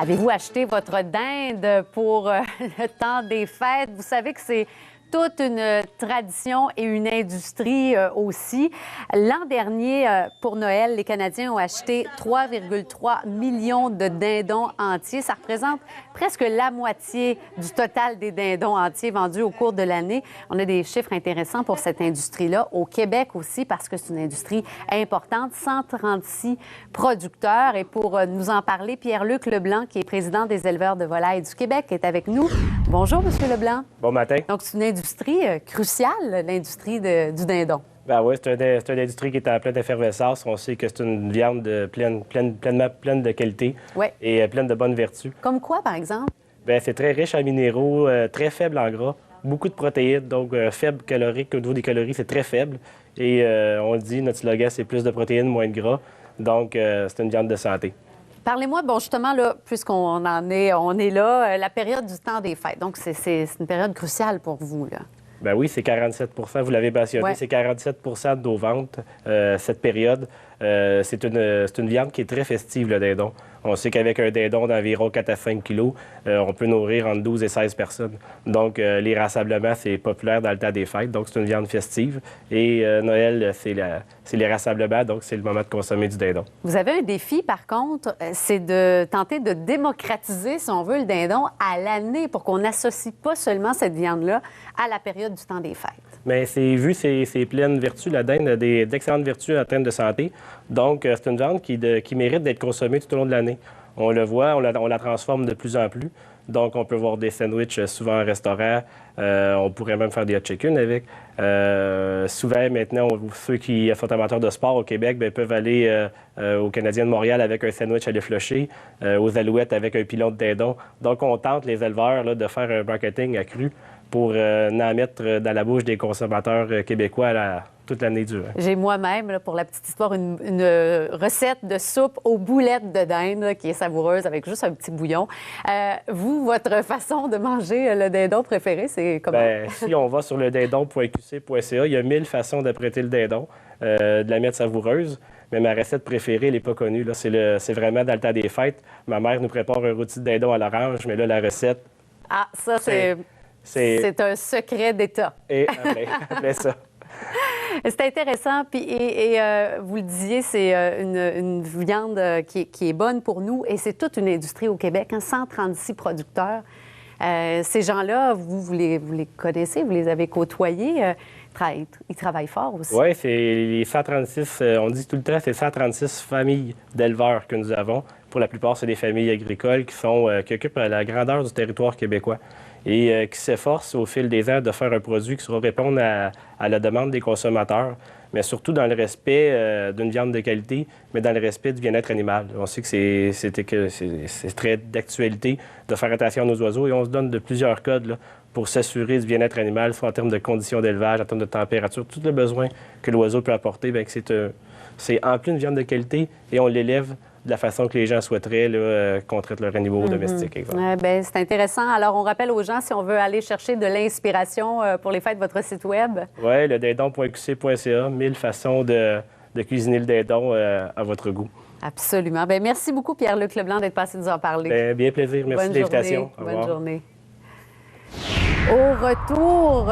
Avez-vous acheté votre dinde pour le temps des fêtes? Vous savez que c'est toute une tradition et une industrie aussi. L'an dernier, pour Noël, les Canadiens ont acheté 3,3 millions de dindons entiers. Ça représente presque la moitié du total des dindons entiers vendus au cours de l'année. On a des chiffres intéressants pour cette industrie-là. Au Québec aussi, parce que c'est une industrie importante, 136 producteurs. Et pour nous en parler, Pierre-Luc Leblanc, qui est président des éleveurs de volailles du Québec, est avec nous. Bonjour, Monsieur Leblanc. Bon matin. Donc, c'est une industrie cruciale, l'industrie du dindon. Ben oui, c'est une industrie qui est en pleine effervescence. On sait que c'est une viande pleine de qualité et pleine de bonnes vertus. Comme quoi, par exemple? Bien, c'est très riche en minéraux, très faible en gras, beaucoup de protéines, donc faible calorique. Au niveau des calories, c'est très faible. Et on le dit, notre slogan, c'est plus de protéines, moins de gras. Donc, c'est une viande de santé. Parlez-moi, bon, justement, là, puisqu'on on est là, la période du temps des fêtes. Donc, c'est une période cruciale pour vous, là. Ben oui, c'est 47 vous l'avez mentionné, c'est 47 de nos ventes cette période. C'est une viande qui est très festive, le dindon. On sait qu'avec un dindon d'environ 4 à 5 kilos, on peut nourrir entre 12 et 16 personnes. Donc, les rassemblements, c'est populaire dans le temps des fêtes. Donc, c'est une viande festive. Et Noël, c'est les rassemblements. Donc, c'est le moment de consommer du dindon. Vous avez un défi, par contre, c'est de tenter de démocratiser, si on veut, le dindon à l'année pour qu'on n'associe pas seulement cette viande-là à la période du temps des fêtes. Bien, vu ses pleines vertus, la dinde a d'excellentes vertus en termes de santé. Donc, c'est une viande qui mérite d'être consommée tout au long de l'année. On le voit, on la transforme de plus en plus. Donc, on peut voir des sandwichs souvent en restaurant. On pourrait même faire des hot chicken avec. Souvent, maintenant, ceux qui sont amateurs de sport au Québec bien, peuvent aller aux Canadiens de Montréal avec un sandwich à l'effiloché, aux Alouettes avec un pilon de dindon. Donc, on tente, les éleveurs, là, de faire un marketing accru pour en mettre dans la bouche des consommateurs québécois toute l'année durant. J'ai moi-même, pour la petite histoire, une recette de soupe aux boulettes de dinde là, qui est savoureuse avec juste un petit bouillon. Vous, votre façon de manger le dindon préféré, c'est comment? Bien, si on va sur le dindon.qc.ca, il y a 1000 façons d'apprêter le dindon, de la mettre savoureuse. Mais ma recette préférée, elle n'est pas connue. C'est vraiment dans le temps des fêtes. Ma mère nous prépare un rôti de dindon à l'orange, mais là, la recette... Ah, ça, c'est un secret d'État. Et après ça. C'est intéressant. Puis, vous le disiez, c'est une viande qui est bonne pour nous. Et c'est toute une industrie au Québec, 136 producteurs. Ces gens-là, vous les connaissez, vous les avez côtoyés. Ils travaillent fort aussi. Oui, c'est les 136, on dit tout le temps, c'est 136 familles d'éleveurs que nous avons. Pour la plupart, c'est des familles agricoles qui occupent la grandeur du territoire québécois et qui s'efforcent au fil des ans de faire un produit qui saura répondre à la demande des consommateurs, mais surtout dans le respect d'une viande de qualité, mais dans le respect du bien-être animal. On sait que c'est très d'actualité de faire attention à nos oiseaux et on se donne de plusieurs codes là, pour s'assurer du bien-être animal, soit en termes de conditions d'élevage, en termes de température, tout le besoin que l'oiseau peut apporter, bien que c'est en plus une viande de qualité et on l'élève de la façon que les gens souhaiteraient qu'on traite leurs animaux domestiques, exemple. Bien, c'est intéressant. Alors, on rappelle aux gens, si on veut aller chercher de l'inspiration pour les fêtes, votre site Web. Oui, le dindon.qc.ca, 1000 façons de cuisiner le dindon à votre goût. Absolument. Bien, merci beaucoup, Pierre-Luc Leblanc, d'être passé nous en parler. Bien, bien plaisir. Merci de l'invitation. Bonne journée. Au revoir. Bonne journée. Au retour...